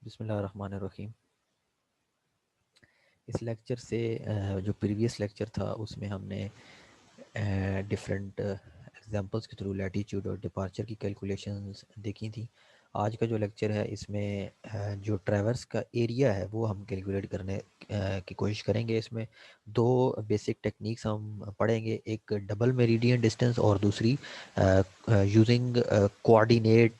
बिस्मिल्लाहिर्रहमानिर्रहीम। इस लेक्चर से जो प्रीवियस लेक्चर था उसमें हमने डिफरेंट एग्जांपल्स के थ्रू लैटीट्यूड और डिपार्चर की कैलकुलेशंस देखी थी। आज का जो लेक्चर है इसमें जो ट्रैवर्स का एरिया है वो हम कैलकुलेट करने की कोशिश करेंगे। इसमें दो बेसिक टेक्निक्स हम पढ़ेंगे, एक डबल मेरिडियन डिस्टेंस और दूसरी यूजिंग कोऑर्डिनेट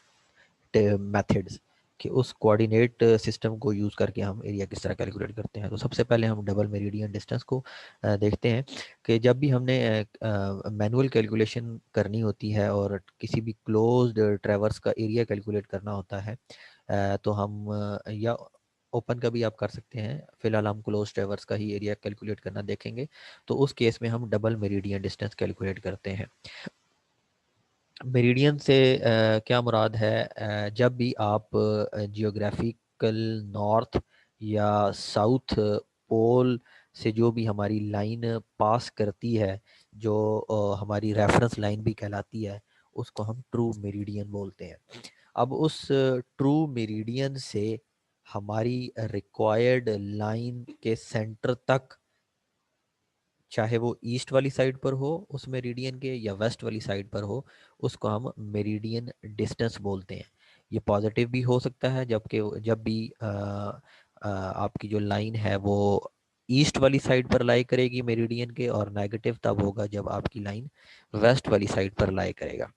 मेथड्स कि उस कोऑर्डिनेट सिस्टम को यूज़ करके हम एरिया किस तरह कैलकुलेट करते हैं। तो सबसे पहले हम डबल मेरिडियन डिस्टेंस को देखते हैं कि जब भी हमने मैनुअल कैलकुलेशन करनी होती है और किसी भी क्लोज्ड ट्रैवर्स का एरिया कैलकुलेट करना होता है तो हम या ओपन का भी आप कर सकते हैं। फिलहाल हम क्लोज ट्रैवर्स का ही एरिया कैलकुलेट करना देखेंगे। तो उस केस में हम डबल मेरिडियन डिस्टेंस कैलकुलेट करते हैं। मेरिडियन से क्या मुराद है? जब भी आप जियोग्राफिकल नॉर्थ या साउथ पोल से जो भी हमारी लाइन पास करती है, जो हमारी रेफरेंस लाइन भी कहलाती है, उसको हम ट्रू मेरिडियन बोलते हैं। अब उस ट्रू मेरिडियन से हमारी रिक्वायर्ड लाइन के सेंटर तक, चाहे वो ईस्ट वाली साइड पर हो उस मेरिडियन के या वेस्ट वाली साइड पर हो, उसको हम मेरिडियन डिस्टेंस बोलते हैं। ये पॉजिटिव भी हो सकता है जबकि जब भी आपकी जो लाइन है वो ईस्ट वाली साइड पर लाई करेगी मेरिडियन के, और नेगेटिव तब होगा जब आपकी लाइन वेस्ट वाली साइड पर लाई करेगा।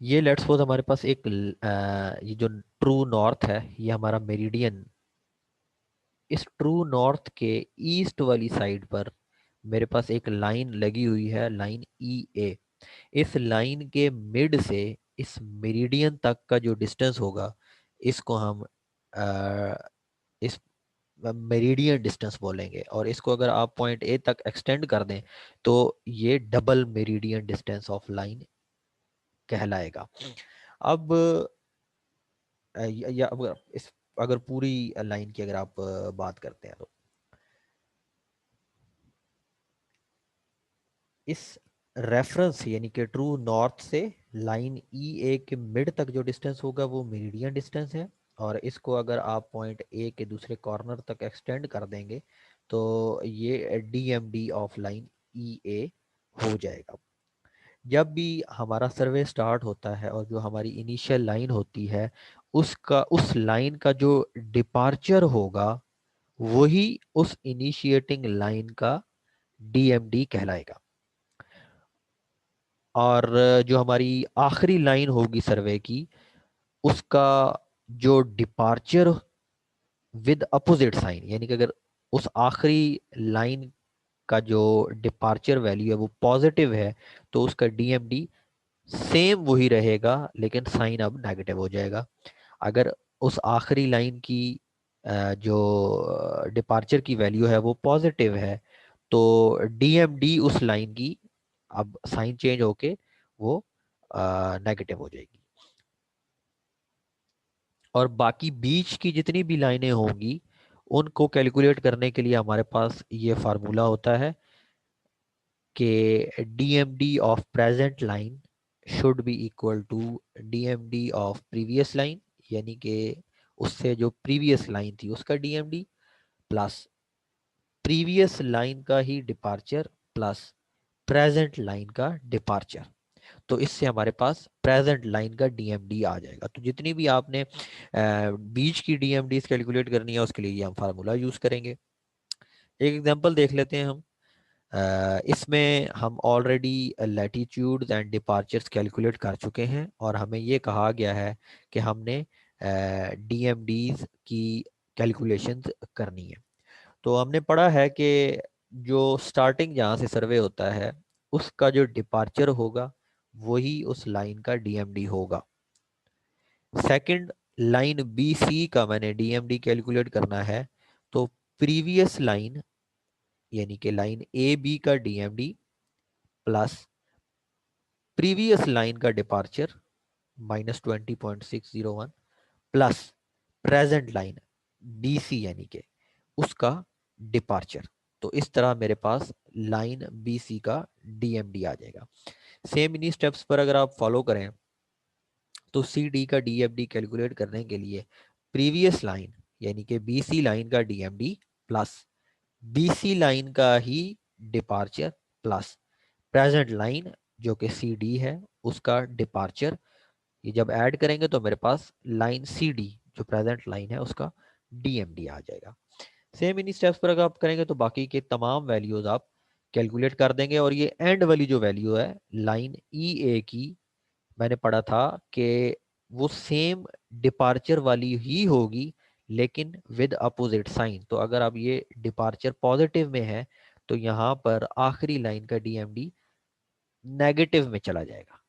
ये लेट्स सपोज हमारे पास एक ये जो ट्रू नॉर्थ है ये हमारा मेरिडियन, इस ट्रू नॉर्थ के ईस्ट वाली साइड पर मेरे पास एक लाइन लगी हुई है, लाइन ई ए। इस लाइन के मिड से इस मेरिडियन तक का जो डिस्टेंस होगा इसको हम इस मेरिडियन डिस्टेंस बोलेंगे, और इसको अगर आप पॉइंट ए तक एक्सटेंड कर दें तो ये double meridian distance of line कहलाएगा। अब या अगर इस अगर पूरी लाइन की अगर आप बात करते हैं तो इस रेफरेंस यानी कि ट्रू नॉर्थ से लाइन ई ए के मिड तक जो डिस्टेंस होगा वो मेरिडियन डिस्टेंस है, और इसको अगर आप पॉइंट ए के दूसरे कॉर्नर तक एक्सटेंड कर देंगे तो ये D M D of line E A हो जाएगा। जब भी हमारा सर्वे स्टार्ट होता है और जो हमारी इनिशियल लाइन होती है उसका उस लाइन का जो डिपार्चर होगा वही उस इनिशिएटिंग लाइन का डीएमडी कहलाएगा। और जो हमारी आखिरी लाइन होगी सर्वे की उसका जो डिपार्चर विद अपोजिट साइन, यानी कि अगर उस आखिरी लाइन का जो डिपार्चर वैल्यू है वो पॉजिटिव है तो उसका डीएमडी सेम वही रहेगा लेकिन साइन अब नेगेटिव हो जाएगा। अगर उस आखिरी लाइन की जो डिपार्चर की वैल्यू है वो पॉजिटिव है तो डीएमडी उस लाइन की अब साइन चेंज होके वो नेगेटिव हो जाएगी। और बाकी बीच की जितनी भी लाइनें होंगी उनको कैलकुलेट करने के लिए हमारे पास ये फार्मूला होता है कि DMD of present line should be equal to DMD of previous line, यानी कि उससे जो प्रीवियस लाइन थी उसका डीएमडी प्लस प्रीवियस लाइन का ही डिपार्चर प्लस प्रेजेंट लाइन का डिपार्चर। तो इससे हमारे पास प्रेजेंट लाइन का डीएमडी आ जाएगा। तो जितनी भी आपने बीच की डीएमडी कैलकुलेट करनी है उसके लिए ये हम फार्मूला यूज करेंगे। एक एग्जांपल देख लेते हैं हम। इसमें हम already latitudes and departures calculate कर चुके हैं और हमें ये कहा गया है कि हमने डीएमडीज की कैलकुलेशंस करनी है। तो हमने पढ़ा है कि जो स्टार्टिंग जहाँ से सर्वे होता है उसका जो डिपार्चर होगा वही उस लाइन का डीएमडी होगा। सेकंड, लाइन बी सी का मैंने डीएमडी कैलकुलेट करना है तो प्रीवियस लाइन यानी कि लाइन ए बी का डीएमडी प्लस प्रीवियस लाइन का departure -20.601 plus present line B C यानी कि उसका डिपार्चर। तो इस तरह मेरे पास लाइन बी सी का डीएमडी आ जाएगा। सेम इन्हीं स्टेप्स पर अगर आप फॉलो करें तो सी डी का डीएफडी कैलकुलेट करने के लिए प्रीवियस लाइन यानी कि बीसी लाइन का डीएमडी प्लस बीसी लाइन का ही डिपार्चर प्लस प्रेजेंट लाइन जो कि सी डी है उसका डिपार्चर, ये जब ऐड करेंगे तो मेरे पास लाइन सी डी जो प्रेजेंट लाइन है उसका डीएमडी आ जाएगा। सेम इन्हीं स्टेप्स पर अगर आप करेंगे तो बाकी के तमाम वैल्यूज आप कैलकुलेट कर देंगे। और ये एंड वाली जो वैल्यू है लाइन ई ए की, मैंने पढ़ा था कि वो सेम डिपार्चर वाली ही होगी लेकिन विद अपोजिट साइन। तो अगर अब ये डिपार्चर पॉजिटिव में है तो यहाँ पर आखिरी लाइन का डीएमडी नेगेटिव में चला जाएगा।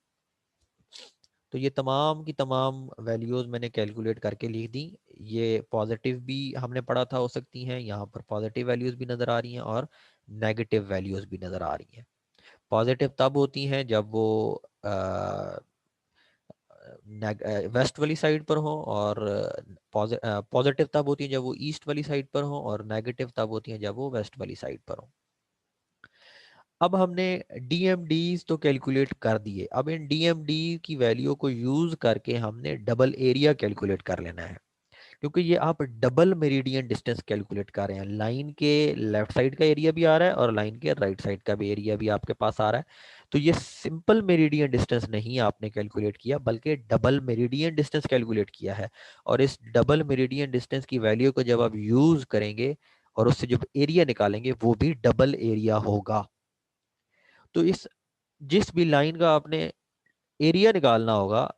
तो ये तमाम की तमाम वैल्यूज़ मैंने कैलकुलेट करके लिख दी। ये पॉजिटिव भी हमने पढ़ा था हो सकती हैं, यहाँ पर पॉजिटिव वैल्यूज़ भी नज़र आ रही हैं और नेगेटिव वैल्यूज़ भी नज़र आ रही हैं। पॉजिटिव तब होती हैं जब वो वेस्ट वाली साइड पर हो, और पॉजिटिव तब होती है जब वो ईस्ट वाली साइड पर हो, और नेगेटिव तब होती है जब वो वेस्ट वाली साइड पर हो। अब हमने डीएमडीज तो कैलकुलेट कर दिए, अब इन डीएमडी की वैल्यू को यूज करके हमने डबल एरिया कैलकुलेट कर लेना है। क्योंकि ये आप डबल मेरिडियन डिस्टेंस कैलकुलेट कर रहे हैं, लाइन के लेफ्ट साइड का एरिया भी आ रहा है और लाइन के राइट साइड का भी एरिया भी आपके पास आ रहा है। तो ये सिंपल मेरिडियन डिस्टेंस नहीं आपने कैलकुलेट किया बल्कि डबल मेरिडियन डिस्टेंस कैलकुलेट किया है। और इस डबल मेरिडियन डिस्टेंस की वैल्यू को जब आप यूज करेंगे और उससे जब एरिया निकालेंगे वो भी डबल एरिया होगा। तो इस जिस भी लाइन का आपने एरिया निकालना होगा,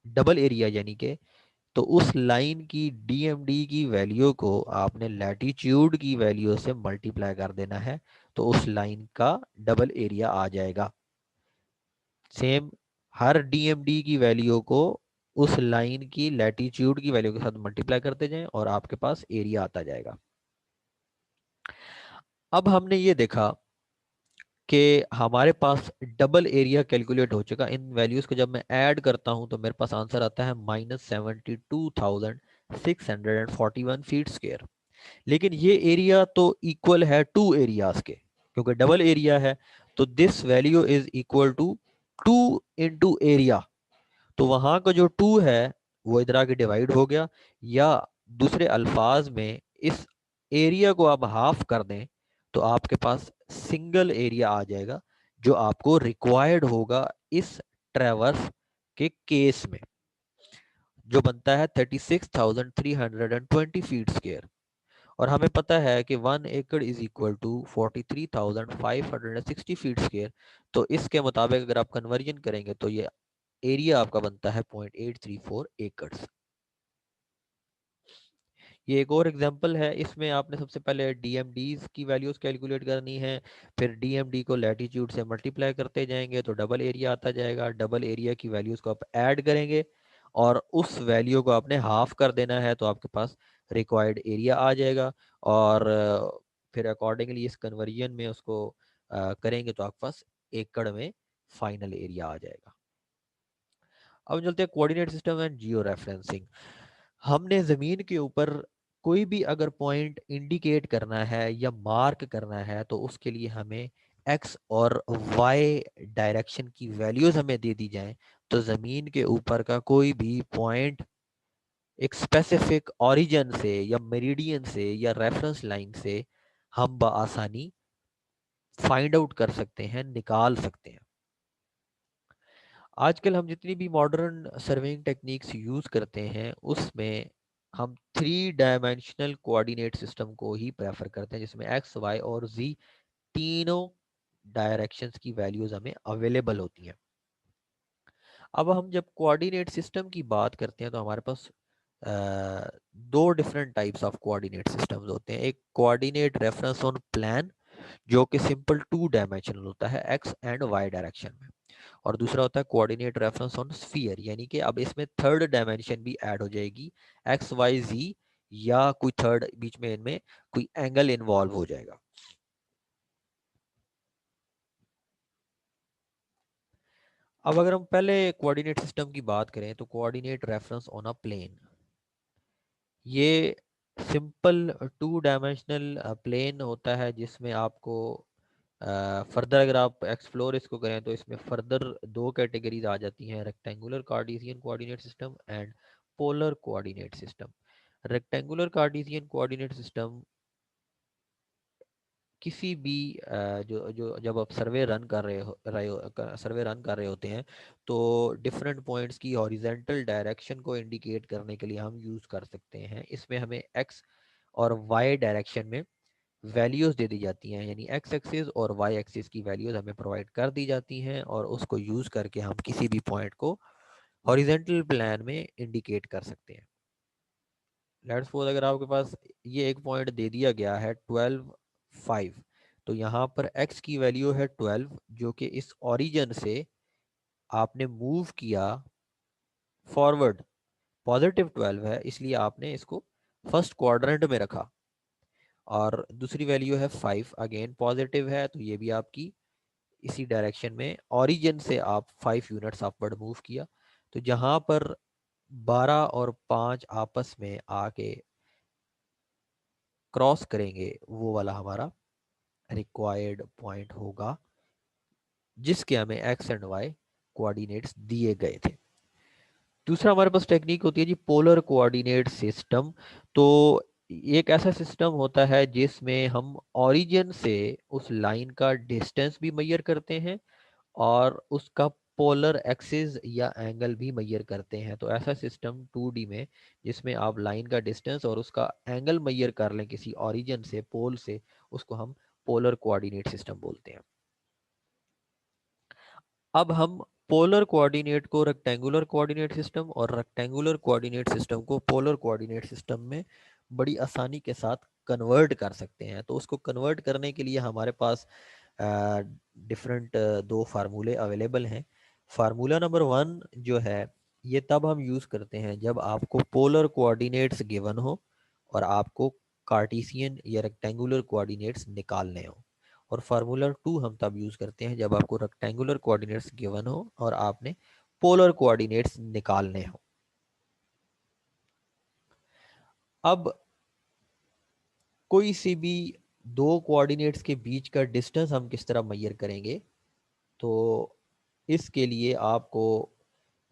डबल एरिया यानी कि, तो उस लाइन की डीएमडी की वैल्यू को आपने लैटिट्यूड की वैल्यू से मल्टीप्लाई कर देना है, तो उस लाइन का डबल एरिया आ जाएगा। सेम हर डीएमडी की वैल्यू को उस लाइन की लैटिट्यूड की वैल्यू के साथ मल्टीप्लाई करते जाएं और आपके पास एरिया आता जाएगा। अब हमने ये देखा कि हमारे पास डबल एरिया कैलकुलेट हो चुका। इन वैल्यूज को जब मैं ऐड करता हूं तो मेरे पास आंसर आता है -72,641 फीट स्क्वायर। लेकिन ये एरिया तो इक्वल है टू एरियाज के, क्योंकि डबल एरिया है। तो this value is equal to 2 into area. तो वहां का जो 2 है वो इधर आके डिवाइड हो गया, या दूसरे अल्फाज में इस एरिया को आप हाफ कर दें तो आपके पास सिंगल एरिया आ जाएगा जो आपको रिक्वायर्ड होगा इस ट्रेवर्स के केस में, जो बनता है 36,320 फीट स्क्वायर। और हमें पता है कि 1 एकड़ is equal to 43,560 feet square. तो इसके मुताबिक अगर आप कन्वर्जन करेंगे तो ये एरिया आपका बनता है 0.834 एकड़। ये एक और एग्जांपल है, इसमें आपने सबसे पहले डीएमडीज की वैल्यूज कैलकुलेट करनी है, फिर डीएमडी को लैटिट्यूड से मल्टीप्लाई करते जाएंगे तो डबल एरिया आता जाएगा। डबल एरिया की वैल्यूज को आप ऐड करेंगे और उस वैल्यू को आपने हाफ कर देना है तो आपके पास रिक्वायर्ड एरिया आ जाएगा। और फिर अकॉर्डिंगली इस कन्वर्जन में उसको करेंगे तो आपके पास एकड़ में फाइनल एरिया आ जाएगा। अब चलते हैं coordinate system and geo referencing. हमने ज़मीन के ऊपर कोई भी अगर पॉइंट इंडिकेट करना है या मार्क करना है तो उसके लिए हमें एक्स और वाई डायरेक्शन की वैल्यूज हमें दे दी जाएं, तो ज़मीन के ऊपर का कोई भी पॉइंट एक स्पेसिफिक ओरिजिन से या मेरिडियन से या रेफरेंस लाइन से हम बआसानी फाइंड आउट कर सकते हैं, निकाल सकते हैं। आजकल हम जितनी भी मॉडर्न सर्वेइंग टेक्निक्स यूज़ करते हैं उसमें हम 3 डायमेंशनल कोऑर्डिनेट सिस्टम को ही प्रेफर करते हैं, जिसमें एक्स वाई और जी तीनों डायरेक्शंस की वैल्यूज हमें अवेलेबल होती हैं। अब हम जब कोऑर्डिनेट सिस्टम की बात करते हैं तो हमारे पास दो different types of coordinate systems होते हैं। एक कोऑर्डिनेट रेफरेंस ऑन प्लान जो कि सिंपल 2 डायमेंशनल होता है एक्स एंड वाई डायरेक्शन में, और दूसरा होता है कोऑर्डिनेट रेफरेंस ऑन स्फीयर, यानी कि अब इसमें थर्ड डायमेंशन भी ऐड हो जाएगी, एक्स वाई जी, या कोई थर्ड बीच में इनमें कोई एंगल इन्वॉल्व हो जाएगा। अब अगर हम पहले कोऑर्डिनेट सिस्टम की बात करें तो coordinate reference on a plane, ये सिंपल 2 डायमेंशनल प्लेन होता है जिसमें आपको फर्दर अगर आप एक्सप्लोर इसको करें तो इसमें फर्दर दो कैटेगरीज आ जाती हैं, rectangular Cartesian coordinate system and polar coordinate system. Rectangular Cartesian coordinate system किसी भी जो जो जब आप सर्वे रन कर सर्वे रन कर रहे होते हैं तो डिफरेंट पॉइंट्स की हॉरिजेंटल डायरेक्शन को इंडिकेट करने के लिए हम यूज़ कर सकते हैं। इसमें हमें एक्स और वाई डायरेक्शन में वैल्यूज़ दे दी जाती हैं, यानी एक्स एक्सिस और वाई एक्सिस की वैल्यूज़ हमें प्रोवाइड कर दी जाती हैं और उसको यूज़ करके हम किसी भी पॉइंट को हॉरिजेंटल प्लान में इंडिकेट कर सकते हैं। लेट्स सपोज अगर आपके पास ये एक पॉइंट दे दिया गया है 12 5, तो यहाँ पर x की वैल्यू है 12 जो कि इस ओरिजिन से आपने मूव किया फॉरवर्ड, पॉजिटिव 12 है इसलिए आपने इसको फर्स्ट क्वाड्रेंट में रखा। और दूसरी वैल्यू है 5, अगेन पॉजिटिव है तो ये भी आपकी इसी डायरेक्शन में, ओरिजिन से आप 5 यूनिट्स अपवर्ड मूव किया। तो जहाँ पर 12 और 5 आपस में आके क्रॉस करेंगे वो वाला हमारा रिक्वायर्ड पॉइंट होगा जिसके हमें एक्स एंड वाई कोऑर्डिनेट्स दिए गए थे। दूसरा हमारे पास टेक्निक होती है जी पोलर कोऑर्डिनेट सिस्टम। तो एक ऐसा सिस्टम होता है जिसमें हम ओरिजिन से उस लाइन का डिस्टेंस भी मेजर करते हैं और उसका पोलर एक्सिस या एंगल भी मेजर करते हैं। तो ऐसा सिस्टम 2D में जिसमें आप लाइन का डिस्टेंस और उसका एंगल मेजर कर लें किसी ओरिजिन से, पोल से, उसको हम पोलर कोऑर्डिनेट सिस्टम बोलते हैं। अब हम पोलर कोऑर्डिनेट को रेक्टेंगुलर कोऑर्डिनेट सिस्टम और रेक्टेंगुलर कोऑर्डिनेट सिस्टम को पोलर कोऑर्डिनेट सिस्टम में बड़ी आसानी के साथ कन्वर्ट कर सकते हैं। तो उसको कन्वर्ट करने के लिए हमारे पास डिफरेंट दो फार्मूले अवेलेबल हैं। फार्मूला नंबर 1 जो है ये तब हम यूज़ करते हैं जब आपको पोलर कोऑर्डिनेट्स गिवन हो और आपको कार्टेशियन या रेक्टेंगुलर कोऑर्डिनेट्स निकालने हो। और फार्मूला 2 हम तब यूज़ करते हैं जब आपको रेक्टेंगुलर कोऑर्डिनेट्स गिवन हो और आपने पोलर कोऑर्डिनेट्स निकालने हो। अब कोई सी भी दो कोऑर्डिनेट्स के बीच का डिस्टेंस हम किस तरह मेजर करेंगे, तो इसके लिए आपको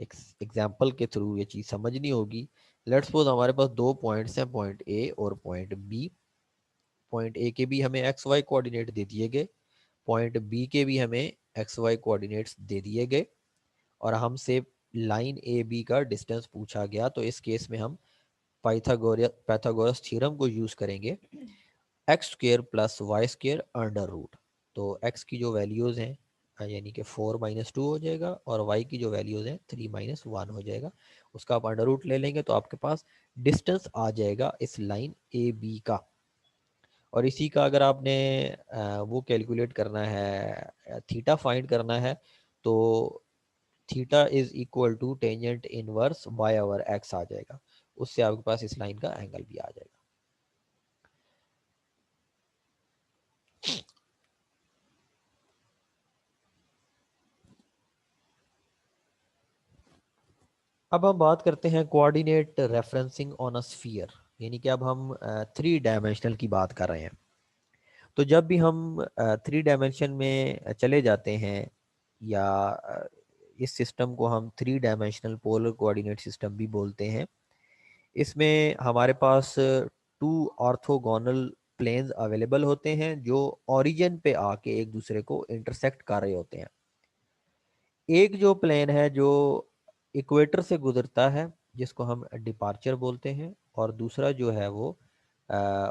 एक एग्जाम्पल के थ्रू ये चीज़ समझनी होगी। लेट्स सपोज हमारे पास दो पॉइंट्स हैं, पॉइंट ए और पॉइंट बी। पॉइंट ए के भी हमें एक्स वाई कोऑर्डिनेट दे दिए गए, पॉइंट बी के भी हमें एक्स वाई कोऑर्डिनेट्स दे दिए गए और हमसे लाइन ए बी का डिस्टेंस पूछा गया। तो इस केस में हम पाइथागोरस थ्योरम को यूज़ करेंगे, X square plus Y square under root. तो एक्स की जो वैल्यूज़ हैं यानी कि 4 - 2 हो जाएगा और वाई की जो वैल्यूज़ हैं 3 - 1 हो जाएगा। उसका आप अंडर रूट ले लेंगे तो आपके पास डिस्टेंस आ जाएगा इस लाइन ए बी का। और इसी का अगर आपने वो कैलकुलेट करना है, थीटा फाइंड करना है, तो theta is equal to tangent inverse y over x आ जाएगा। उससे आपके पास इस लाइन का एंगल भी आ जाएगा। अब हम बात करते हैं coordinate referencing on a sphere, यानी कि अब हम 3 डायमेंशनल की बात कर रहे हैं। तो जब भी हम 3 डायमेंशन में चले जाते हैं या इस सिस्टम को हम 3 डायमेंशनल पोलर कोऑर्डिनेट सिस्टम भी बोलते हैं, इसमें हमारे पास 2 ऑर्थोगोनल प्लेन्स अवेलेबल होते हैं जो ओरिजिन पे आके एक दूसरे को इंटरसेक्ट कर रहे होते हैं। एक जो प्लेन है जो इक्वेटर से गुजरता है जिसको हम डिपार्चर बोलते हैं, और दूसरा जो है वो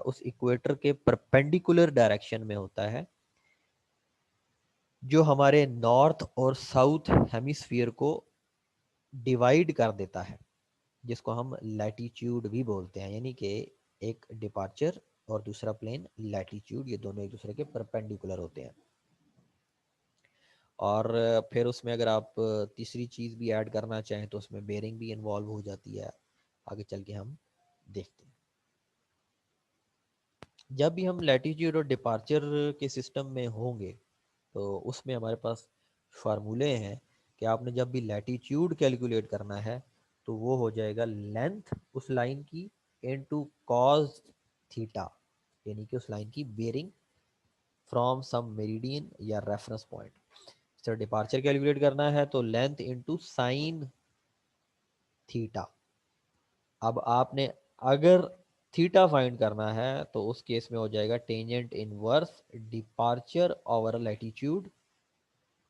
उस इक्वेटर के परपेंडिकुलर डायरेक्शन में होता है जो हमारे नॉर्थ और साउथ हेमिस्फीयर को डिवाइड कर देता है, जिसको हम लैटिट्यूड भी बोलते हैं। यानी कि एक डिपार्चर और दूसरा प्लेन लैटिट्यूड, ये दोनों एक दूसरे के परपेंडिकुलर होते हैं। और फिर उसमें अगर आप तीसरी चीज़ भी ऐड करना चाहें तो उसमें बेरिंग भी इन्वॉल्व हो जाती है, आगे चल के हम देखते हैं। जब भी हम लैटिट्यूड और डिपार्चर के सिस्टम में होंगे तो उसमें हमारे पास फार्मूले हैं कि आपने जब भी लैटिट्यूड कैलकुलेट करना है तो वो हो जाएगा लेंथ उस लाइन की इनटू कॉस थीटा, यानी कि उस लाइन की बेरिंग फ्रॉम सम मेरिडियन या reference point. Sir departure calculate करना है तो लेंथ इंटू साइन थीटा। अब आपने अगर थीटा फाइंड करना है तो उस केस में हो जाएगा tangent inverse departure over latitude.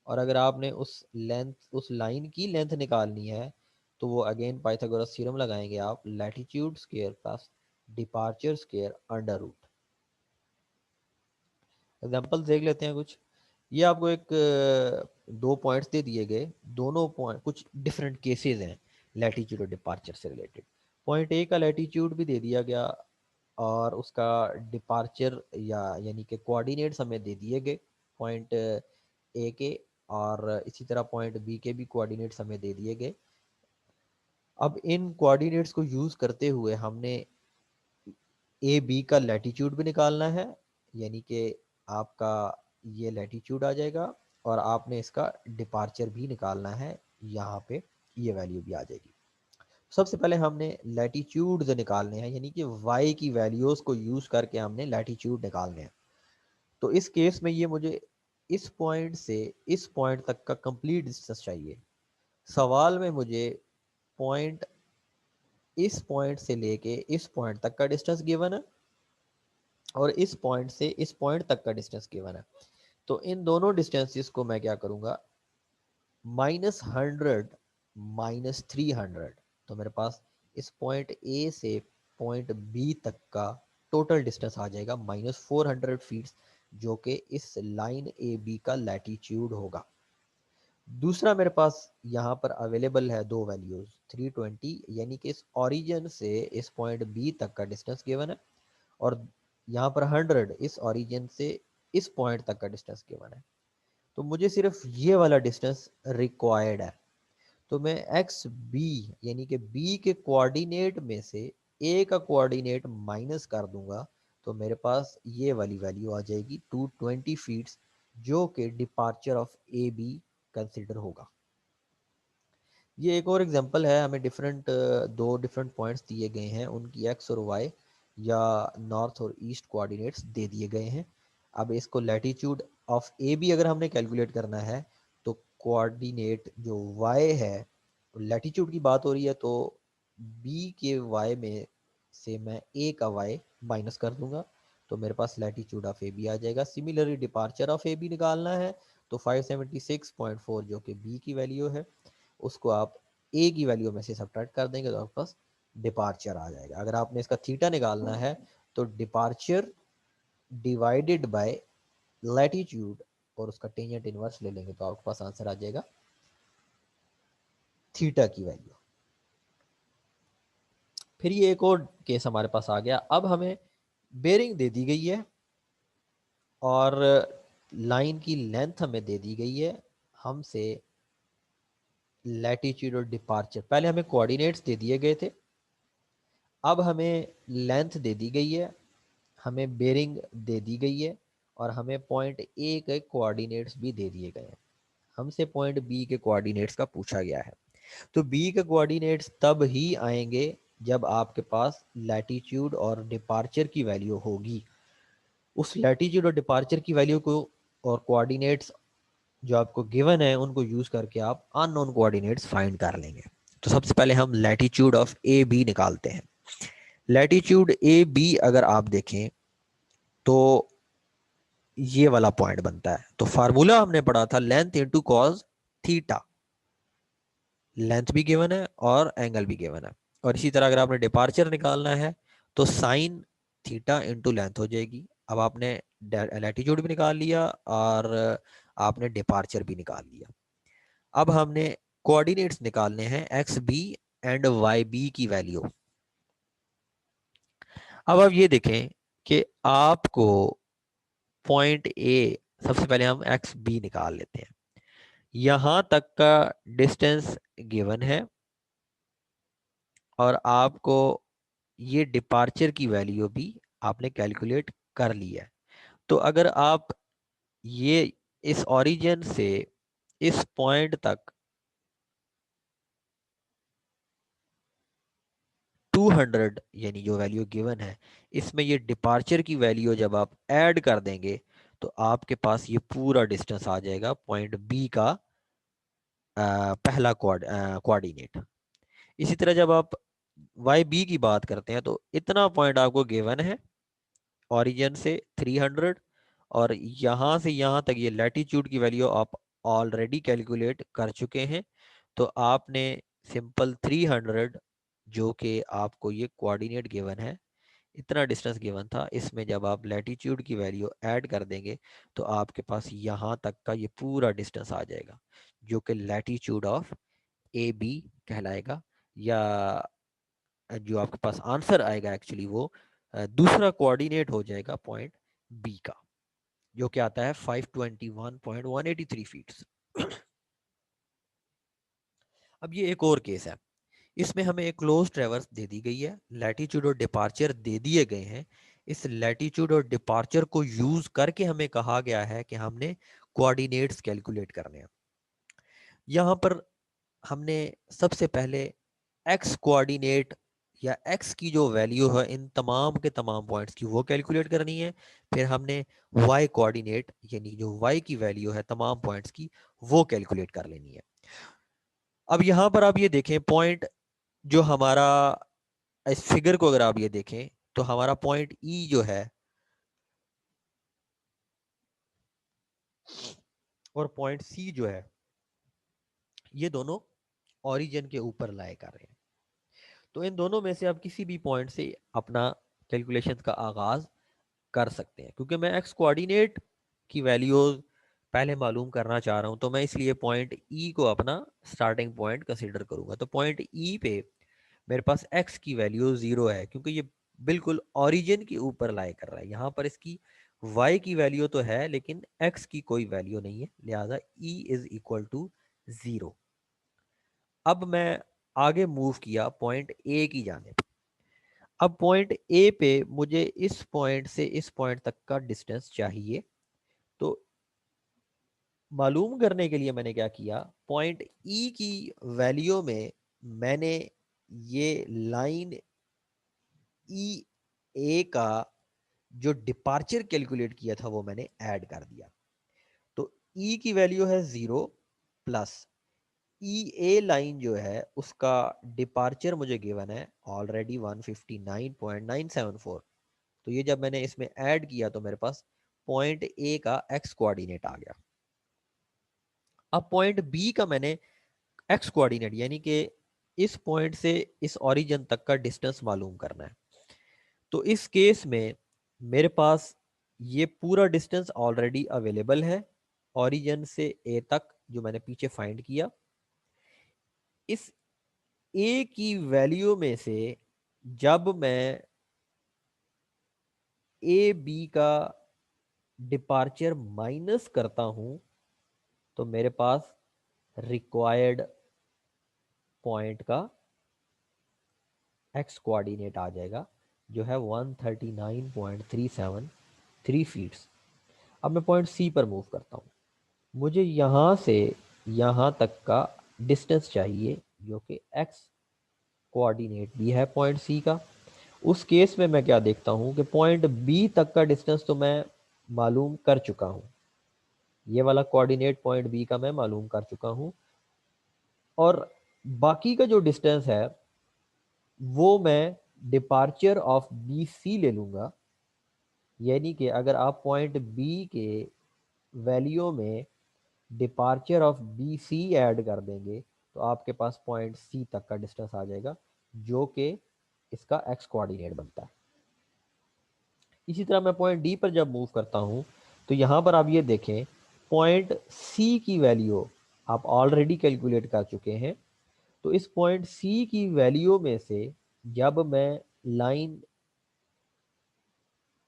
और अगर आपने उस लाइन की लेंथ निकालनी है तो वो अगेन पाइथागोरस थ्योरम लगाएंगे आप, latitude square plus departure square under root. Example देख लेते हैं कुछ। ये आपको एक दो पॉइंट्स दे दिए गए, दोनों पॉइंट कुछ डिफरेंट केसेस हैं लैटिट्यूड और डिपार्चर से रिलेटेड। पॉइंट ए का लैटिट्यूड भी दे दिया गया और उसका डिपार्चर यानी कि कोऑर्डिनेट्स हमें दे दिए गए पॉइंट ए के, और इसी तरह पॉइंट बी के भी कोऑर्डिनेट्स हमें दे दिए गए। अब इन कोऑर्डिनेट्स को यूज़ करते हुए हमने ए बी का लैटिट्यूड भी निकालना है, यानी कि आपका ये लैटिट्यूड आ जाएगा और आपने इसका डिपार्चर भी निकालना है, यहाँ पे ये वैल्यू भी आ जाएगी। सबसे पहले हमने लैटिट्यूड निकालने हैं, यानी कि वाई की वैल्यूज़ को यूज़ करके हमने लैटिट्यूड निकालने हैं। तो इस केस में ये मुझे इस पॉइंट से इस पॉइंट तक का कंप्लीट डिस्टेंस चाहिए। सवाल में मुझे पॉइंट इस पॉइंट से लेके इस पॉइंट तक का डिस्टेंस गिवन है और इस पॉइंट से इस पॉइंट तक का डिस्टेंस गिवन है। तो इन दोनों डिस्टेंसेस को मैं क्या करूंगा, -100 -300। तो मेरे पास इस पॉइंट ए से पॉइंट बी तक का टोटल डिस्टेंस आ जाएगा -400 फीट, जो कि इस लाइन ए बी का लैटिट्यूड होगा। दूसरा मेरे पास यहाँ पर अवेलेबल है दो वैल्यूज 320, यानी कि इस ओरिजिन से इस पॉइंट बी तक का डिस्टेंस गिवन है, और यहाँ पर 100 इस ओरिजिन से इस पॉइंट तक का डिस्टेंस गिवन है। तो मुझे सिर्फ ये वाला डिस्टेंस रिक्वायर्ड है। तो मैं एक्स बी यानी कि बी के कोऑर्डिनेट में से ए का कोऑर्डिनेट माइनस कर दूंगा, तो मेरे पास ये वाली वैल्यू आ जाएगी 220 फीट्स, जो कि departure of A be consider होगा। ये एक और एग्जांपल है, हमें दो डिफरेंट पॉइंट्स दिए गए हैं, उनकी एक्स और वाई या नॉर्थ और ईस्ट कोऑर्डिनेट्स दे दिए गए हैं। अब इसको लैटिट्यूड ऑफ ए बी अगर हमने कैलकुलेट करना है तो कोऑर्डिनेट जो वाई है, लैटिट्यूड की बात हो रही है तो बी के वाई में से मैं ए का वाई माइनस कर दूंगा, तो मेरे पास लैटिट्यूड ऑफ ए बी आ जाएगा। Similarly departure of A B निकालना है तो 576.4 जो कि बी की वैल्यू है, उसको आप ए की वैल्यू में से सब्ट्रैक्ट कर देंगे तो आपके पास डिपार्चर आ जाएगा। अगर आपने इसका थीटा निकालना है तो डिपार्चर डिवाइडेड बाय लैटिट्यूड और उसका टेंजेंट इनवर्स ले लेंगे तो आपके पास आंसर आ जाएगा थीटा की वैल्यू। फिर ये एक और केस हमारे पास आ गया। अब हमें बेरिंग दे दी गई है और लाइन की लेंथ हमें दे दी गई है, हमसे लैटिट्यूड और डिपार्चर, पहले हमें कोऑर्डिनेट्स दे दिए गए थे, अब हमें लेंथ दे दी गई है, हमें बेरिंग दे दी गई है और हमें पॉइंट ए के कोऑर्डिनेट्स भी दे दिए गए हैं। हमसे पॉइंट बी के कोऑर्डिनेट्स का पूछा गया है। तो बी के कोऑर्डिनेट्स तब ही आएंगे जब आपके पास लैटिट्यूड और डिपार्चर की वैल्यू होगी। उस लैटिट्यूड और डिपार्चर की वैल्यू को और कोऑर्डिनेट्स जो आपको गिवन है उनको यूज करके आप अननोन कोऑर्डिनेट्स फाइंड कर लेंगे। तो सबसे पहले हम लैटिट्यूड ऑफ ए बी निकालते हैं। लैटिट्यूड ए बी अगर आप देखें तो ये वाला पॉइंट बनता है। तो फार्मूला हमने पढ़ा था length into cos theta, length भी गिवन है और एंगल भी गिवन है। और इसी तरह अगर आपने डिपार्चर निकालना है तो साइन थीटा इंटू लेंथ हो जाएगी। अब आपने लैटिट्यूड भी निकाल लिया और आपने डिपार्चर भी निकाल लिया। अब हमने कोऑर्डिनेट्स निकालने हैं X B and Y B की वैल्यू। अब आप ये देखें कि आपको पॉइंट ए, सबसे पहले हम एक्स बी निकाल लेते हैं, यहां तक का डिस्टेंस गिवन है और आपको ये डिपार्चर की वैल्यू भी आपने कैलकुलेट कर ली है। तो अगर आप ये इस ओरिजिन से इस पॉइंट तक 200 यानी जो वैल्यू गिवन है, इसमें ये डिपार्चर की वैल्यू जब आप ऐड कर देंगे तो आपके पास ये पूरा डिस्टेंस आ जाएगा पॉइंट बी का पहला कोऑर्डिनेट। इसी तरह जब आप वाई बी की बात करते हैं तो इतना पॉइंट आपको गिवन है ओरिजिन से 300, और यहाँ से यहाँ तक ये लैटिट्यूड की वैल्यू आप ऑलरेडी कैलकुलेट कर चुके हैं। तो आपने सिंपल 300 जो कि आपको ये कोऑर्डिनेट गिवन है, इतना डिस्टेंस गिवन था, इसमें जब आप लैटिट्यूड की वैल्यू ऐड कर देंगे तो आपके पास यहाँ तक का ये पूरा डिस्टेंस आ जाएगा जो कि लैटिट्यूड ऑफ ए बी कहलाएगा। या जो आपके पास आंसर आएगा एक्चुअली वो दूसरा कोऑर्डिनेट हो जाएगा पॉइंट बी का, जो कि आता है 521.183 फीट। अब ये एक और केस है, इसमें हमें एक क्लोज ट्रेवर्स दे दी गई है, लैटिट्यूड और डिपार्चर दे दिए गए हैं। इस लैटिट्यूड और डिपार्चर को यूज करके हमें कहा गया है कि हमने कोऑर्डिनेट्स कैलकुलेट करने हैं। यहाँ पर हमने सबसे पहले एक्स कोऑर्डिनेट या एक्स की जो वैल्यू है इन तमाम के तमाम पॉइंट्स की वो कैलकुलेट करनी है। फिर हमने वाई कोऑर्डिनेट यानी जो वाई की वैल्यू है तमाम पॉइंट्स की वो कैलकुलेट कर लेनी है। अब यहाँ पर आप ये देखें पॉइंट जो हमारा, इस फिगर को अगर आप ये देखें तो हमारा पॉइंट ई जो है और पॉइंट सी जो है ये दोनों ओरिजिन के ऊपर लाए कर रहे हैं। तो इन दोनों में से आप किसी भी पॉइंट से अपना कैलकुलेशन का आगाज कर सकते हैं। क्योंकि मैं एक्स कोऑर्डिनेट की वैल्यूज पहले मालूम करना चाह रहा हूं तो मैं इसलिए पॉइंट ई को अपना स्टार्टिंग पॉइंट कंसीडर करूंगा। तो पॉइंट ई पे मेरे पास एक्स की वैल्यू 0 है क्योंकि ये बिल्कुल ओरिजिन के ऊपर लाई कर रहा है। यहाँ पर इसकी वाई की वैल्यू तो है लेकिन एक्स की कोई वैल्यू नहीं है, लिहाजा ई इज इक्वल टू 0। अब मैं आगे मूव किया पॉइंट ए की जानिब। अब पॉइंट ए पे मुझे इस पॉइंट से इस पॉइंट तक का डिस्टेंस चाहिए। तो मालूम करने के लिए मैंने क्या किया, पॉइंट ई की वैल्यू में मैंने ये लाइन ई ए का जो डिपार्चर कैलकुलेट किया था वो मैंने ऐड कर दिया। तो ई की वैल्यू है 0 प्लस ई ए लाइन जो है उसका डिपार्चर मुझे गिवन है ऑलरेडी 159.974। तो ये जब मैंने इसमें ऐड किया तो मेरे पास पॉइंट ए का एक्स कोऑर्डिनेट आ गया। अब पॉइंट बी का मैंने एक्स कोऑर्डिनेट यानी कि इस पॉइंट से इस ओरिजिन तक का डिस्टेंस मालूम करना है। तो इस केस में मेरे पास ये पूरा डिस्टेंस ऑलरेडी अवेलेबल है ओरिजिन से ए तक जो मैंने पीछे फाइंड किया। इस ए की वैल्यू में से जब मैं ए बी का डिपार्चर माइनस करता हूं तो मेरे पास रिक्वायर्ड पॉइंट का एक्स कोऑर्डिनेट आ जाएगा जो है 139.373 फीट्स। अब मैं पॉइंट सी पर मूव करता हूँ। मुझे यहाँ से यहाँ तक का डिस्टेंस चाहिए जो कि एक्स कोऑर्डिनेट भी है पॉइंट सी का। उस केस में मैं क्या देखता हूँ कि पॉइंट बी तक का डिस्टेंस तो मैं मालूम कर चुका हूँ, ये वाला कोऑर्डिनेट पॉइंट बी का मैं मालूम कर चुका हूँ, और बाकी का जो डिस्टेंस है वो मैं डिपार्चर ऑफ बी सी ले लूँगा। यानी कि अगर आप पॉइंट बी के वैल्यू में departure of B C add कर देंगे तो आपके पास पॉइंट सी तक का डिस्टेंस आ जाएगा जो कि इसका एक्स कोऑर्डिनेट बनता है। इसी तरह मैं पॉइंट डी पर जब मूव करता हूं तो यहां पर आप ये देखें पॉइंट सी की वैल्यू आप ऑलरेडी कैलकुलेट कर चुके हैं। तो इस पॉइंट सी की वैल्यू में से जब मैं लाइन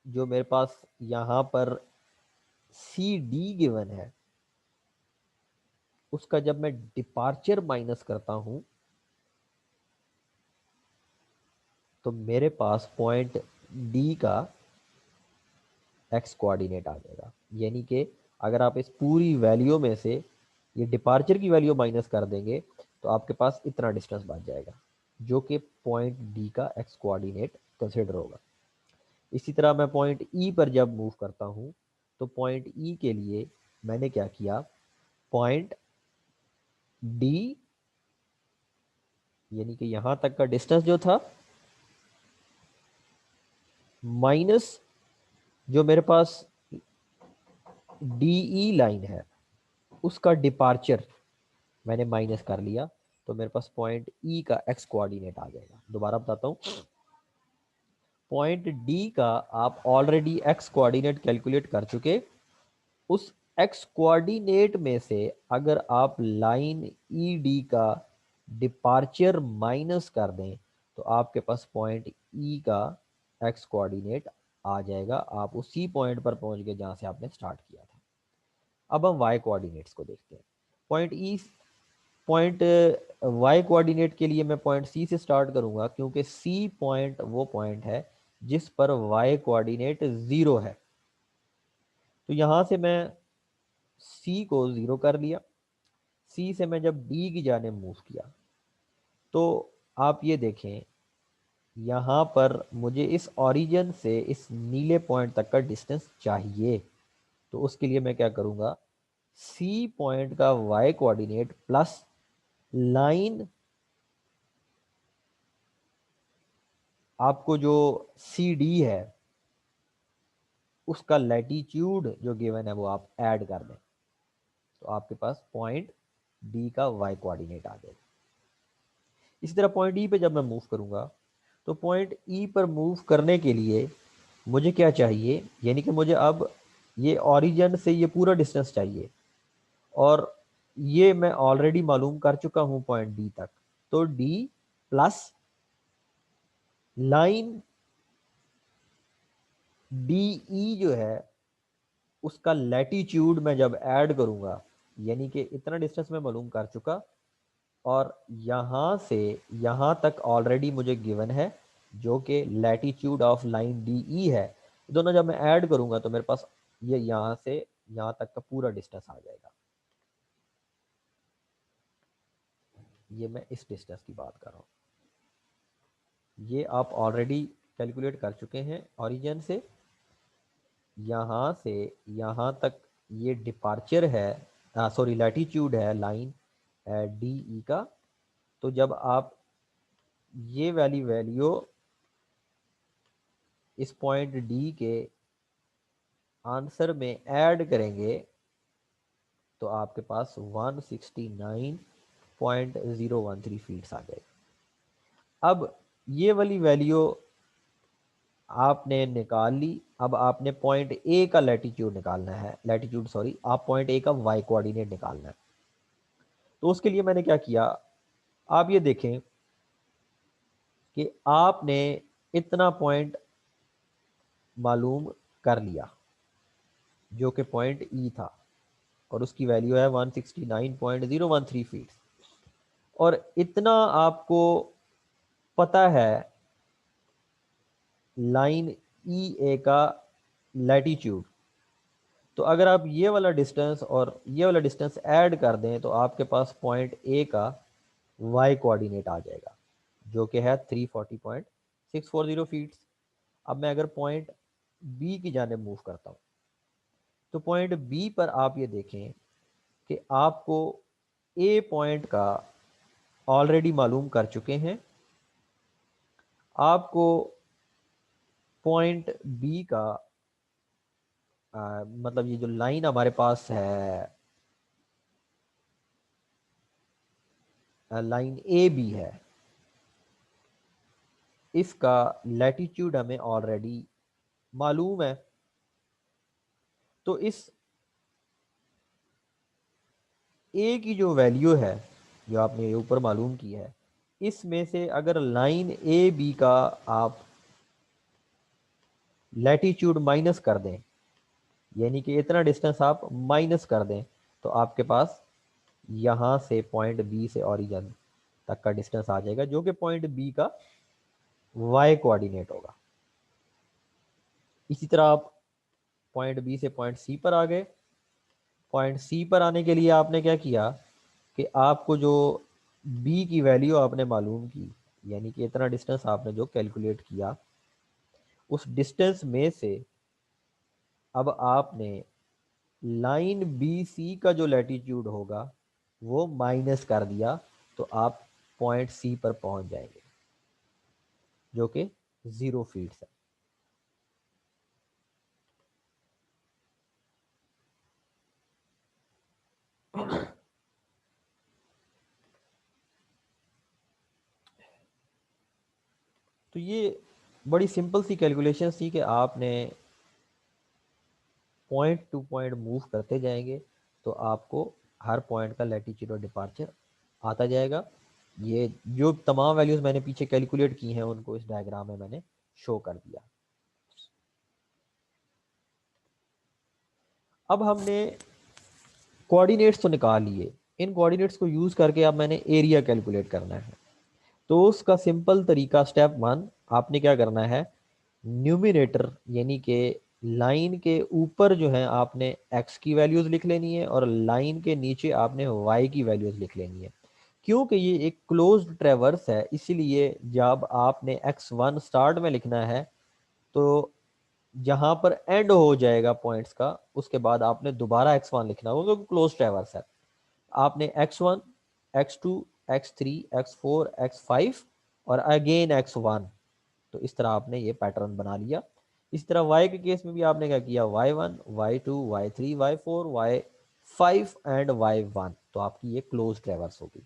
जो मेरे पास यहां पर सी डी गिवन है उसका जब मैं डिपार्चर माइनस करता हूं तो मेरे पास पॉइंट डी का एक्स कोऑर्डिनेट आ जाएगा। यानी कि अगर आप इस पूरी वैल्यू में से ये डिपार्चर की वैल्यू माइनस कर देंगे तो आपके पास इतना डिस्टेंस बच जाएगा जो कि पॉइंट डी का एक्स कोऑर्डिनेट कंसिडर होगा। इसी तरह मैं पॉइंट ई पर जब मूव करता हूं तो पॉइंट ई के लिए मैंने क्या किया, पॉइंट डी यानी कि यहां तक का डिस्टेंस जो था माइनस जो मेरे पास डीई लाइन है उसका डिपार्चर मैंने माइनस कर लिया, तो मेरे पास पॉइंट ई का एक्स कोऑर्डिनेट आ जाएगा। दोबारा बताता हूँ, पॉइंट डी का आप ऑलरेडी एक्स कोऑर्डिनेट कैलकुलेट कर चुके, उस एक्स कोऑर्डिनेट में से अगर आप लाइन ई डी का डिपार्चर माइनस कर दें तो आपके पास पॉइंट ई का एक्स कोऑर्डिनेट आ जाएगा। आप उसी पॉइंट पर पहुंच गए जहां से आपने स्टार्ट किया था। अब हम वाई कोऑर्डिनेट्स को देखते हैं। पॉइंट वाई कोऑर्डिनेट के लिए मैं पॉइंट सी से स्टार्ट करूंगा, क्योंकि सी पॉइंट वो पॉइंट है जिस पर वाई कोऑर्डिनेट 0 है। तो यहां से मैं सी को 0 कर लिया। सी से मैं जब डी की जाने मूव किया तो आप ये देखें यहाँ पर मुझे इस ओरिजिन से इस नीले पॉइंट तक का डिस्टेंस चाहिए। तो उसके लिए मैं क्या करूँगा, सी पॉइंट का वाई कोऑर्डिनेट प्लस लाइन आपको जो सी डी है उसका लैटिट्यूड जो गिवन है वो आप ऐड कर दें, तो आपके पास पॉइंट डी का वाई कोऑर्डिनेट आ जाएगा। इसी तरह पॉइंट ई पे जब मैं मूव करूंगा तो पॉइंट ई पर मूव करने के लिए मुझे क्या चाहिए, यानी कि मुझे अब ये ओरिजिन से ये पूरा डिस्टेंस चाहिए और ये मैं ऑलरेडी मालूम कर चुका हूं पॉइंट डी तक। तो D plus line D E जो है उसका लैटिट्यूड मैं जब ऐड करूंगा, यानी कि इतना डिस्टेंस मैं मालूम कर चुका और यहाँ से यहाँ तक ऑलरेडी मुझे गिवन है जो कि latitude of line D E है। दोनों जब मैं ऐड करूंगा तो मेरे पास ये यहाँ से यहाँ तक का पूरा डिस्टेंस आ जाएगा। ये मैं इस डिस्टेंस की बात कर रहा हूँ। ये आप ऑलरेडी कैलकुलेट कर चुके हैं ओरिजिन से यहाँ तक ये डिपार्चर है, सॉरी लैटिट्यूड है लाइन डी ई का। तो जब आप ये वाली वैल्यू इस पॉइंट डी के आंसर में ऐड करेंगे तो आपके पास 169.013 फीट्स आ जाएगा। अब ये वाली वैल्यू आपने निकाल ली। अब आपने पॉइंट ए का लैटिट्यूड निकालना है, आप पॉइंट ए का वाई कोऑर्डिनेट निकालना है। तो उसके लिए मैंने क्या किया, आप ये देखें कि आपने इतना पॉइंट मालूम कर लिया जो कि पॉइंट ई था और उसकी वैल्यू है 169.013 फीट। और इतना आपको पता है लाइन ई ए का लैटिट्यूड। तो अगर आप ये वाला डिस्टेंस और ये वाला डिस्टेंस ऐड कर दें तो आपके पास पॉइंट ए का वाई कोऑर्डिनेट आ जाएगा जो कि है 340.640 फीट। अब मैं अगर पॉइंट बी की जाने मूव करता हूँ तो पॉइंट बी पर आप ये देखें कि आपको ए पॉइंट का ऑलरेडी मालूम कर चुके हैं, आपको पॉइंट बी का मतलब ये जो लाइन हमारे पास है लाइन ए बी है, इसका लैटिट्यूड हमें ऑलरेडी मालूम है। तो इस ए की जो वैल्यू है जो आपने ये ऊपर मालूम की है, इसमें से अगर लाइन ए बी का आप लैटिट्यूड माइनस कर दें, यानी कि इतना डिस्टेंस आप माइनस कर दें, तो आपके पास यहाँ से पॉइंट बी से ओरिजिन तक का डिस्टेंस आ जाएगा जो कि पॉइंट बी का वाई कोऑर्डिनेट होगा। इसी तरह आप पॉइंट बी से पॉइंट सी पर आ गए। पॉइंट सी पर आने के लिए आपने क्या किया कि आपको जो बी की वैल्यू आपने मालूम की, यानी कि इतना डिस्टेंस आपने जो कैलकुलेट किया, उस डिस्टेंस में से अब आपने लाइन बी सी का जो लैटिट्यूड होगा वो माइनस कर दिया, तो आप पॉइंट सी पर पहुंच जाएंगे जो कि 0 फीट है। तो ये बड़ी सिंपल सी कैलकुलेशन थी कि आपने पॉइंट टू पॉइंट मूव करते जाएंगे तो आपको हर पॉइंट का लैटिट्यूड और डिपार्चर आता जाएगा। ये जो तमाम वैल्यूज मैंने पीछे कैलकुलेट की हैं उनको इस डायग्राम में मैंने शो कर दिया। अब हमने कोऑर्डिनेट्स तो निकाल लिए, इन कोऑर्डिनेट्स को यूज करके अब मैंने एरिया कैलकुलेट करना है। तो उसका सिंपल तरीका स्टेप 1, आपने क्या करना है, न्यूमिनेटर यानी कि लाइन के ऊपर जो है आपने x की वैल्यूज लिख लेनी है और लाइन के नीचे आपने y की वैल्यूज लिख लेनी है। क्योंकि ये एक क्लोज्ड ट्रेवर्स है इसलिए जब आपने x1 स्टार्ट में लिखना है तो जहां पर एंड हो जाएगा पॉइंट्स का उसके बाद आपने दोबारा x1 लिखना होगा क्योंकि क्लोज ट्रेवर्स है। आपने x1, x2, x3, x4, x5 और अगेन x1, तो इस तरह आपने ये पैटर्न बना लिया। इस तरह y के केस में भी आपने क्या किया, y1, y2, y3, y4, y5 and y1, तो आपकी ये क्लोज ट्रेवर्स होगी।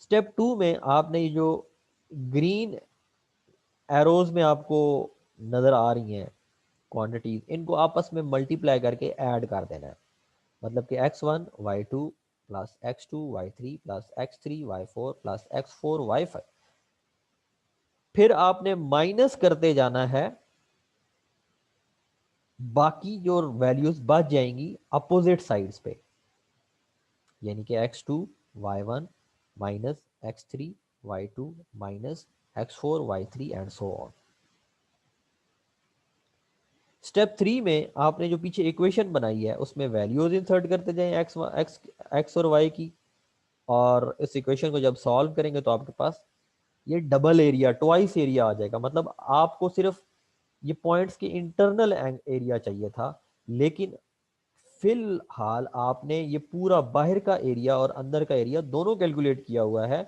स्टेप 2 में आपने ये जो ग्रीन एरोज में आपको नजर आ रही हैं क्वांटिटीज, इनको आपस में मल्टीप्लाई करके ऐड कर देना है। मतलब कि x1 y2 plus x2 y3 plus x3 y4 plus x4 y5, फिर आपने माइनस करते जाना है, बाकी जो वैल्यूज बच जाएंगी अपोजिट साइड्स पे, यानी कि x2 y1 minus x3 y2 minus x4 y3 and so on. Step 3 में आपने जो पीछे इक्वेशन बनाई है उसमें वैल्यूज इंसर्ट करते जाएं एक्स और वाई की, और इस इक्वेशन को जब सॉल्व करेंगे तो आपके पास ये डबल एरिया, ट्वाइस एरिया आ जाएगा। मतलब आपको सिर्फ ये पॉइंट्स की इंटरनल एरिया चाहिए था, लेकिन फिलहाल आपने ये पूरा बाहर का एरिया और अंदर का एरिया दोनों कैलकुलेट किया हुआ है,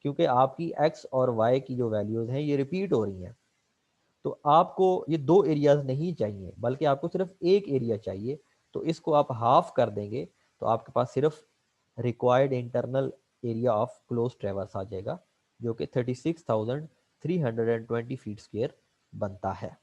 क्योंकि आपकी एक्स और वाई की जो वैल्यूज हैं ये रिपीट हो रही हैं। तो आपको ये दो एरियाज नहीं चाहिए बल्कि आपको सिर्फ एक एरिया चाहिए, तो इसको आप हाफ कर देंगे तो आपके पास सिर्फ required internal area of close traverse आ जाएगा जो कि 36,320 फीट स्क्वायर बनता है।